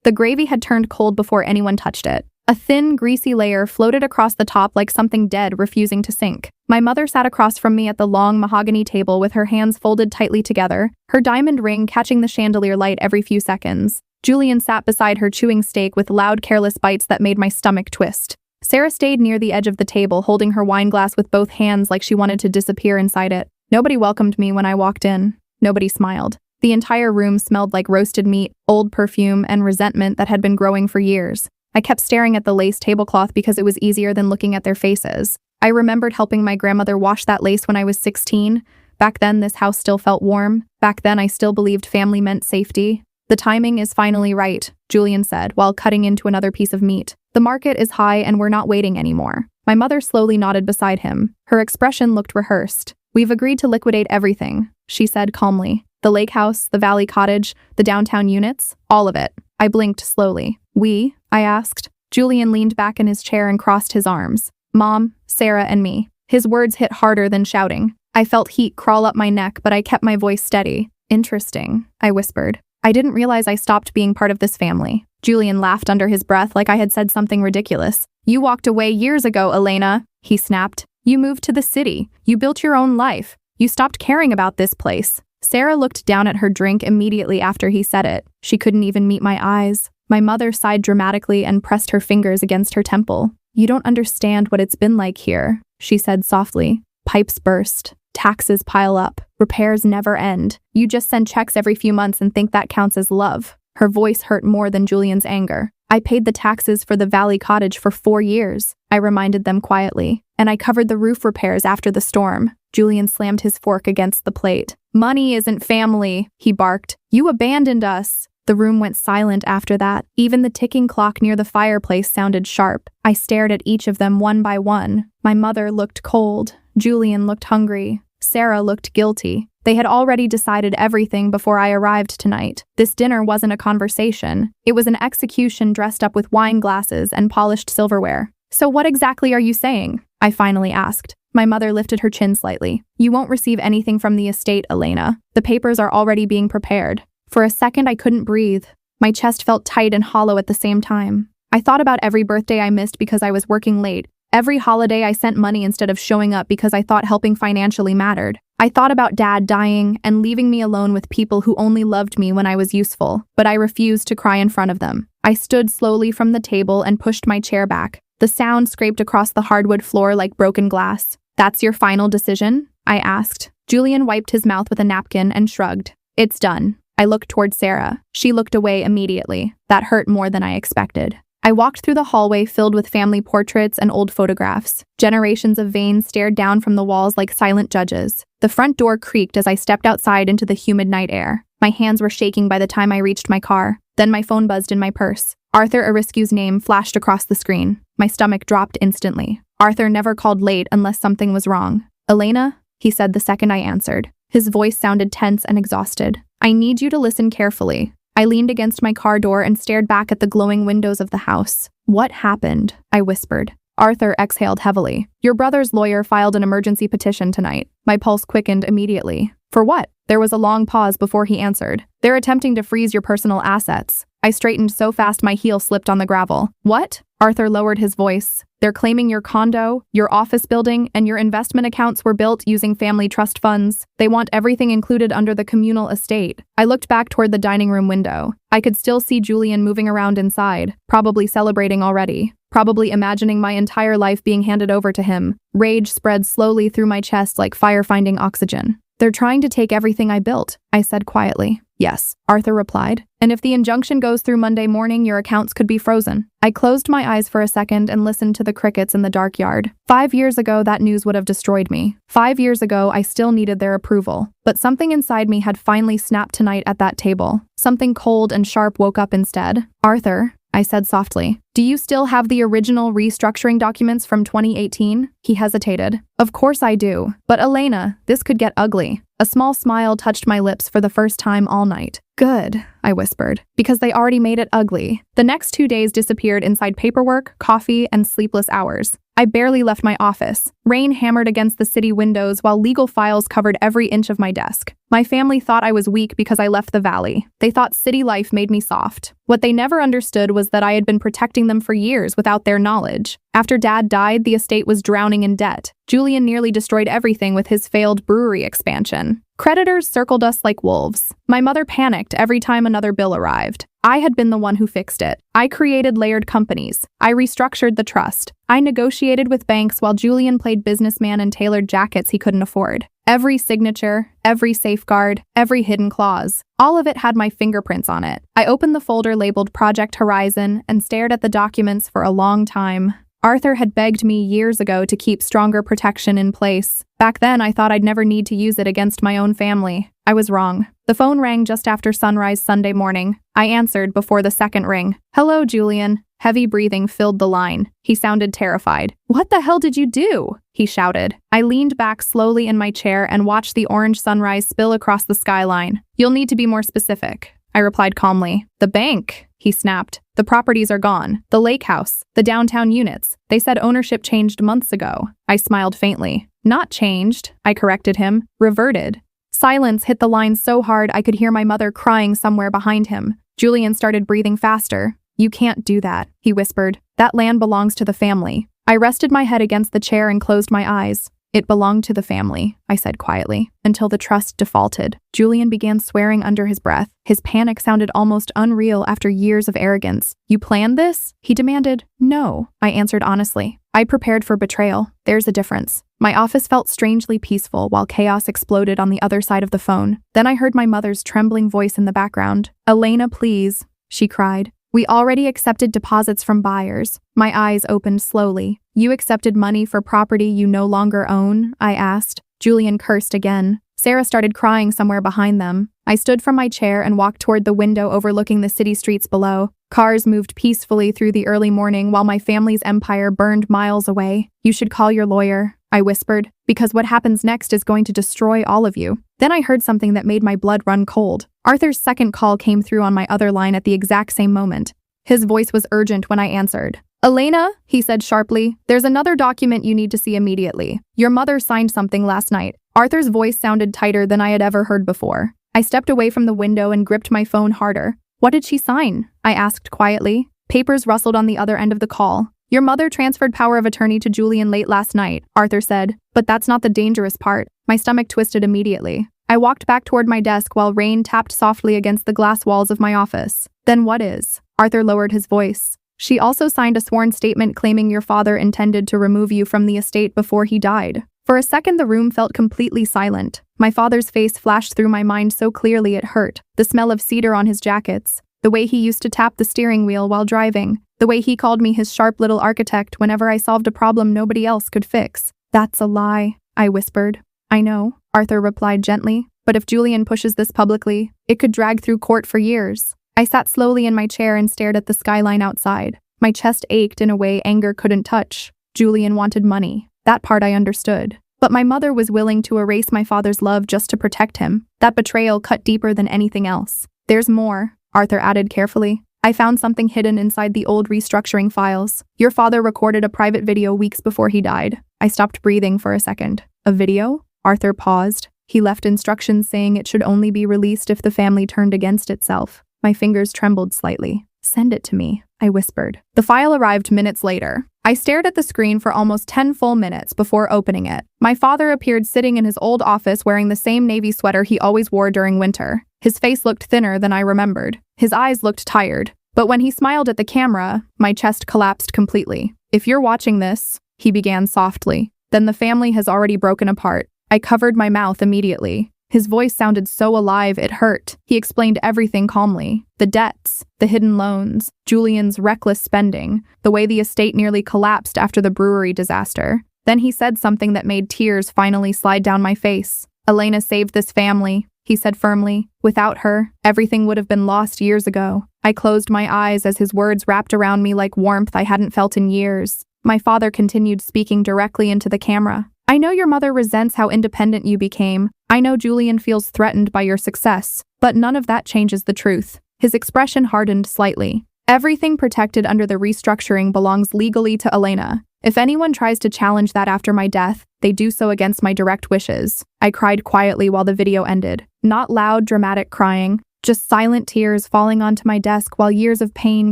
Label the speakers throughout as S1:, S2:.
S1: The gravy had turned cold before anyone touched it. A thin, greasy layer floated across the top like something dead refusing to sink. My mother sat across from me at the long mahogany table with her hands folded tightly together, her diamond ring catching the chandelier light every few seconds. Julian sat beside her chewing steak with loud, careless bites that made my stomach twist. Sarah stayed near the edge of the table, holding her wine glass with both hands like she wanted to disappear inside it. Nobody welcomed me when I walked in. Nobody smiled. The entire room smelled like roasted meat, old perfume, and resentment that had been growing for years. I kept staring at the lace tablecloth because it was easier than looking at their faces. I remembered helping my grandmother wash that lace when I was 16. Back then, this house still felt warm. Back then, I still believed family meant safety. "The timing is finally right," Julian said, while cutting into another piece of meat. "The market is high and we're not waiting anymore." My mother slowly nodded beside him. Her expression looked rehearsed. "We've agreed to liquidate everything," she said calmly. "The lake house, the valley cottage, the downtown units, all of it." I blinked slowly. "We?" I asked. Julian leaned back in his chair and crossed his arms. "Mom, Sarah, and me." His words hit harder than shouting. I felt heat crawl up my neck, but I kept my voice steady. "Interesting," I whispered. "I didn't realize I stopped being part of this family." Julian laughed under his breath like I had said something ridiculous. "You walked away years ago, Elena," he snapped. "You moved to the city. You built your own life. You stopped caring about this place." Sarah looked down at her drink immediately after he said it. She couldn't even meet my eyes. My mother sighed dramatically and pressed her fingers against her temple. "You don't understand what it's been like here," she said softly. "Pipes burst. Taxes pile up. Repairs never end. You just send checks every few months and think that counts as love." Her voice hurt more than Julian's anger. "I paid the taxes for the Valley Cottage for 4 years," I reminded them quietly. "And I covered the roof repairs after the storm." Julian slammed his fork against the plate. "Money isn't family," he barked. "You abandoned us." The room went silent after that. Even the ticking clock near the fireplace sounded sharp. I stared at each of them one by one. My mother looked cold. Julian looked hungry. Sarah looked guilty. They had already decided everything before I arrived tonight. This dinner wasn't a conversation. It was an execution dressed up with wine glasses and polished silverware. "So what exactly are you saying?" I finally asked. My mother lifted her chin slightly. "You won't receive anything from the estate, Elena. The papers are already being prepared." For a second, I couldn't breathe. My chest felt tight and hollow at the same time. I thought about every birthday I missed because I was working late. Every holiday I sent money instead of showing up because I thought helping financially mattered. I thought about Dad dying and leaving me alone with people who only loved me when I was useful, but I refused to cry in front of them. I stood slowly from the table and pushed my chair back. The sound scraped across the hardwood floor like broken glass. "That's your final decision?" I asked. Julian wiped his mouth with a napkin and shrugged. "It's done." I looked toward Sarah. She looked away immediately. That hurt more than I expected. I walked through the hallway filled with family portraits and old photographs. Generations of veins stared down from the walls like silent judges. The front door creaked as I stepped outside into the humid night air. My hands were shaking by the time I reached my car. Then my phone buzzed in my purse. Arthur Ariscu's name flashed across the screen. My stomach dropped instantly. Arthur never called late unless something was wrong. "Elena?" he said the second I answered. His voice sounded tense and exhausted. "I need you to listen carefully." I leaned against my car door and stared back at the glowing windows of the house. "What happened?" I whispered. Arthur exhaled heavily. "Your brother's lawyer filed an emergency petition tonight." My pulse quickened immediately. "For what?" There was a long pause before he answered. "They're attempting to freeze your personal assets." I straightened so fast my heel slipped on the gravel. "What?" Arthur lowered his voice. "They're claiming your condo, your office building, and your investment accounts were built using family trust funds. They want everything included under the communal estate." I looked back toward the dining room window. I could still see Julian moving around inside, probably celebrating already, probably imagining my entire life being handed over to him. Rage spread slowly through my chest like fire finding oxygen. "They're trying to take everything I built," I said quietly. "Yes," Arthur replied. "And if the injunction goes through Monday morning, your accounts could be frozen." I closed my eyes for a second and listened to the crickets in the dark yard. 5 years ago, that news would have destroyed me. 5 years ago, I still needed their approval. But something inside me had finally snapped tonight at that table. Something cold and sharp woke up instead. "Arthur," I said softly, "do you still have the original restructuring documents from 2018? He hesitated. "Of course I do. But Elena, this could get ugly." A small smile touched my lips for the first time all night. "Good," I whispered, "because they already made it ugly." The next 2 days disappeared inside paperwork, coffee, and sleepless hours. I barely left my office. Rain hammered against the city windows while legal files covered every inch of my desk. My family thought I was weak because I left the valley. They thought city life made me soft. What they never understood was that I had been protecting them for years without their knowledge. After Dad died, the estate was drowning in debt. Julian nearly destroyed everything with his failed brewery expansion. Creditors circled us like wolves. My mother panicked every time another bill arrived. I had been the one who fixed it. I created layered companies. I restructured the trust. I negotiated with banks while Julian played businessman and tailored jackets he couldn't afford. Every signature, every safeguard, every hidden clause, all of it had my fingerprints on it. I opened the folder labeled Project Horizon and stared at the documents for a long time. Arthur had begged me years ago to keep stronger protection in place. Back then, I thought I'd never need to use it against my own family. I was wrong. The phone rang just after sunrise Sunday morning. I answered before the second ring. "Hello, Julian." Heavy breathing filled the line. He sounded terrified. "What the hell did you do?" he shouted. I leaned back slowly in my chair and watched the orange sunrise spill across the skyline. "You'll need to be more specific," I replied calmly. "The bank," he snapped. "The properties are gone. The lake house, the downtown units. They said ownership changed months ago." I smiled faintly. "Not changed," I corrected him. "Reverted." Silence hit the line so hard I could hear my mother crying somewhere behind him. Julian started breathing faster. "You can't do that," he whispered. "That land belongs to the family." I rested my head against the chair and closed my eyes. "It belonged to the family," I said quietly, "until the trust defaulted." Julian began swearing under his breath. His panic sounded almost unreal after years of arrogance. "You planned this?" he demanded. "No," I answered honestly. "I prepared for betrayal. There's a difference." My office felt strangely peaceful while chaos exploded on the other side of the phone. Then I heard my mother's trembling voice in the background. "Elena, please," she cried. "We already accepted deposits from buyers." My eyes opened slowly. "You accepted money for property you no longer own?" I asked. Julian cursed again. Sarah started crying somewhere behind them. I stood from my chair and walked toward the window overlooking the city streets below. Cars moved peacefully through the early morning while my family's empire burned miles away. "You should call your lawyer," I whispered, "because what happens next is going to destroy all of you." Then I heard something that made my blood run cold. Arthur's second call came through on my other line at the exact same moment. His voice was urgent when I answered. "Elena," he said sharply, "there's another document you need to see immediately. Your mother signed something last night." Arthur's voice sounded tighter than I had ever heard before. I stepped away from the window and gripped my phone harder. "What did she sign?" I asked quietly. Papers rustled on the other end of the call. "Your mother transferred power of attorney to Julian late last night," Arthur said. "But that's not the dangerous part." My stomach twisted immediately. I walked back toward my desk while rain tapped softly against the glass walls of my office. "Then what is?" Arthur lowered his voice. "She also signed a sworn statement claiming your father intended to remove you from the estate before he died." For a second, the room felt completely silent. My father's face flashed through my mind so clearly it hurt. The smell of cedar on his jackets, the way he used to tap the steering wheel while driving, the way he called me his sharp little architect whenever I solved a problem nobody else could fix. "That's a lie," I whispered. "I know," Arthur replied gently, "but if Julian pushes this publicly, it could drag through court for years." I sat slowly in my chair and stared at the skyline outside. My chest ached in a way anger couldn't touch. Julian wanted money. That part I understood. But my mother was willing to erase my father's love just to protect him. That betrayal cut deeper than anything else. "There's more," Arthur added carefully. "I found something hidden inside the old restructuring files. Your father recorded a private video weeks before he died." I stopped breathing for a second. "A video?" Arthur paused. "He left instructions saying it should only be released if the family turned against itself." My fingers trembled slightly. "Send it to me," I whispered. The file arrived minutes later. I stared at the screen for almost 10 full minutes before opening it. My father appeared sitting in his old office wearing the same navy sweater he always wore during winter. His face looked thinner than I remembered. His eyes looked tired. But when he smiled at the camera, my chest collapsed completely. "If you're watching this," he began softly, "then the family has already broken apart." I covered my mouth immediately. His voice sounded so alive it hurt. He explained everything calmly. The debts, the hidden loans, Julian's reckless spending, the way the estate nearly collapsed after the brewery disaster. Then he said something that made tears finally slide down my face. "Elena saved this family," he said firmly. "Without her, everything would have been lost years ago." I closed my eyes as his words wrapped around me like warmth I hadn't felt in years. My father continued speaking directly into the camera. "I know your mother resents how independent you became. I know Julian feels threatened by your success, but none of that changes the truth." His expression hardened slightly. "Everything protected under the restructuring belongs legally to Elena. If anyone tries to challenge that after my death, they do so against my direct wishes. I cried quietly while the video ended. Not loud, dramatic crying, just silent tears falling onto my desk while years of pain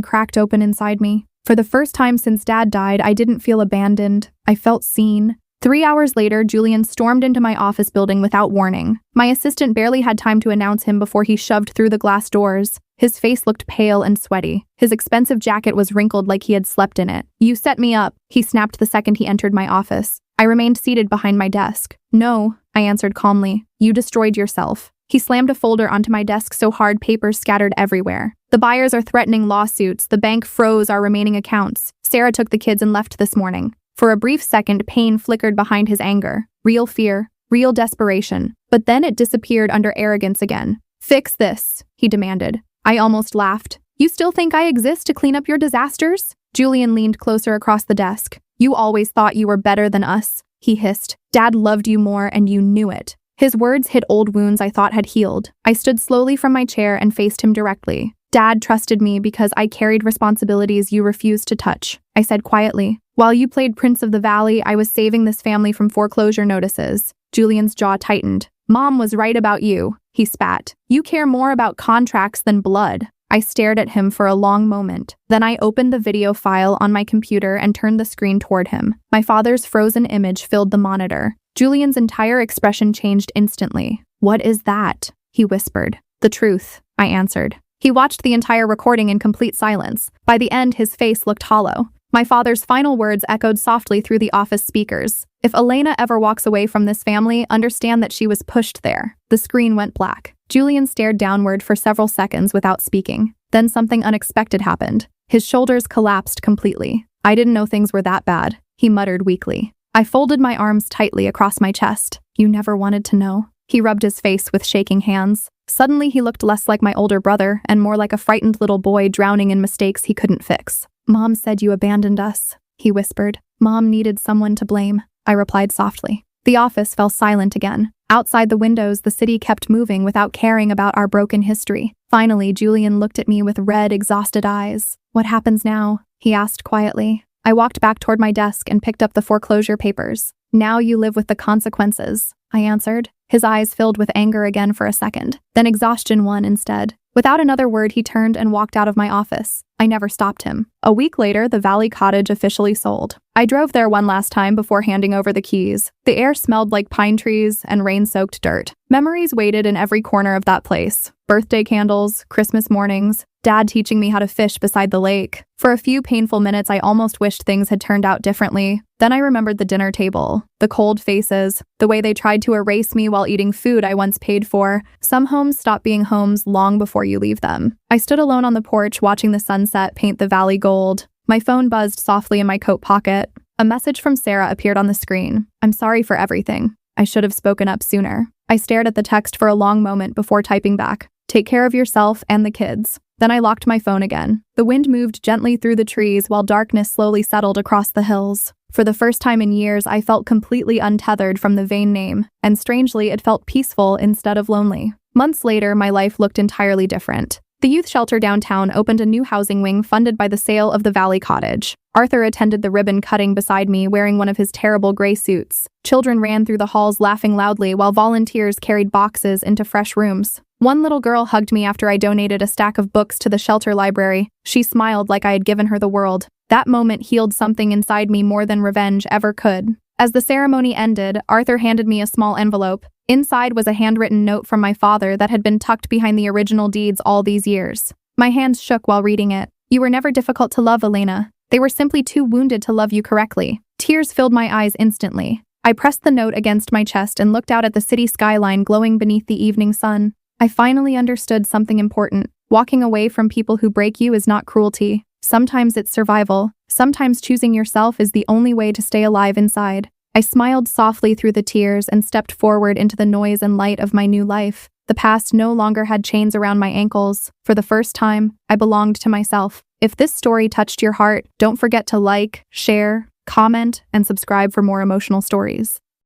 S1: cracked open inside me. For the first time since Dad died, I didn't feel abandoned. I felt seen. 3 hours later, Julian stormed into my office building without warning. My assistant barely had time to announce him before he shoved through the glass doors. His face looked pale and sweaty. His expensive jacket was wrinkled like he had slept in it. "You set me up," he snapped the second he entered my office. I remained seated behind my desk. "No," I answered calmly. "You destroyed yourself." He slammed a folder onto my desk so hard papers scattered everywhere. "The buyers are threatening lawsuits. The bank froze our remaining accounts. Sarah took the kids and left this morning." For a brief second, pain flickered behind his anger. Real fear, real desperation. But then it disappeared under arrogance again. "Fix this," he demanded. I almost laughed. "You still think I exist to clean up your disasters?" Julian leaned closer across the desk. "You always thought you were better than us," he hissed. "Dad loved you more and you knew it." His words hit old wounds I thought had healed. I stood slowly from my chair and faced him directly. "Dad trusted me because I carried responsibilities you refused to touch," I said quietly. "While you played Prince of the Valley, I was saving this family from foreclosure notices." Julian's jaw tightened. "Mom was right about you," he spat. "You care more about contracts than blood." I stared at him for a long moment. Then I opened the video file on my computer and turned the screen toward him. My father's frozen image filled the monitor. Julian's entire expression changed instantly. "What is that?" he whispered. "The truth," I answered. He watched the entire recording in complete silence. By the end, his face looked hollow. My father's final words echoed softly through the office speakers. "If Elena ever walks away from this family, understand that she was pushed there." The screen went black. Julian stared downward for several seconds without speaking. Then something unexpected happened. His shoulders collapsed completely. "I didn't know things were that bad," he muttered weakly. I folded my arms tightly across my chest. "You never wanted to know." He rubbed his face with shaking hands. Suddenly he looked less like my older brother and more like a frightened little boy drowning in mistakes he couldn't fix. "Mom said you abandoned us," he whispered. "Mom needed someone to blame," I replied softly. The office fell silent again. Outside the windows, the city kept moving without caring about our broken history. Finally, Julian looked at me with red, exhausted eyes. "What happens now?" he asked quietly. I walked back toward my desk and picked up the foreclosure papers. "Now you live with the consequences," I answered. His eyes filled with anger again for a second. Then exhaustion won instead. Without another word, he turned and walked out of my office. I never stopped him. A week later, the Valley Cottage officially sold. I drove there one last time before handing over the keys. The air smelled like pine trees and rain-soaked dirt. Memories waited in every corner of that place. Birthday candles, Christmas mornings, Dad teaching me how to fish beside the lake. For a few painful minutes, I almost wished things had turned out differently. Then I remembered the dinner table, the cold faces, the way they tried to erase me while eating food I once paid for. Some homes stop being homes long before you leave them. I stood alone on the porch watching the sunset paint the valley gold. My phone buzzed softly in my coat pocket. A message from Sarah appeared on the screen. "I'm sorry for everything. I should have spoken up sooner." I stared at the text for a long moment before typing back. "Take care of yourself and the kids." Then I locked my phone again. The wind moved gently through the trees while darkness slowly settled across the hills. For the first time in years, I felt completely untethered from the vain name, and strangely, it felt peaceful instead of lonely. Months later, my life looked entirely different. The youth shelter downtown opened a new housing wing funded by the sale of the Valley Cottage. Arthur attended the ribbon cutting beside me, wearing one of his terrible gray suits. Children ran through the halls laughing loudly while volunteers carried boxes into fresh rooms. One little girl hugged me after I donated a stack of books to the shelter library. She smiled like I had given her the world. That moment healed something inside me more than revenge ever could. As the ceremony ended, Arthur handed me a small envelope. Inside was a handwritten note from my father that had been tucked behind the original deeds all these years. My hands shook while reading it. "You were never difficult to love, Elena. They were simply too wounded to love you correctly." Tears filled my eyes instantly. I pressed the note against my chest and looked out at the city skyline glowing beneath the evening sun. I finally understood something important. Walking away from people who break you is not cruelty. Sometimes it's survival. Sometimes choosing yourself is the only way to stay alive inside. I smiled softly through the tears and stepped forward into the noise and light of my new life. The past no longer had chains around my ankles. For the first time, I belonged to myself. If this story touched your heart, don't forget to like, share, comment, and subscribe for more emotional stories.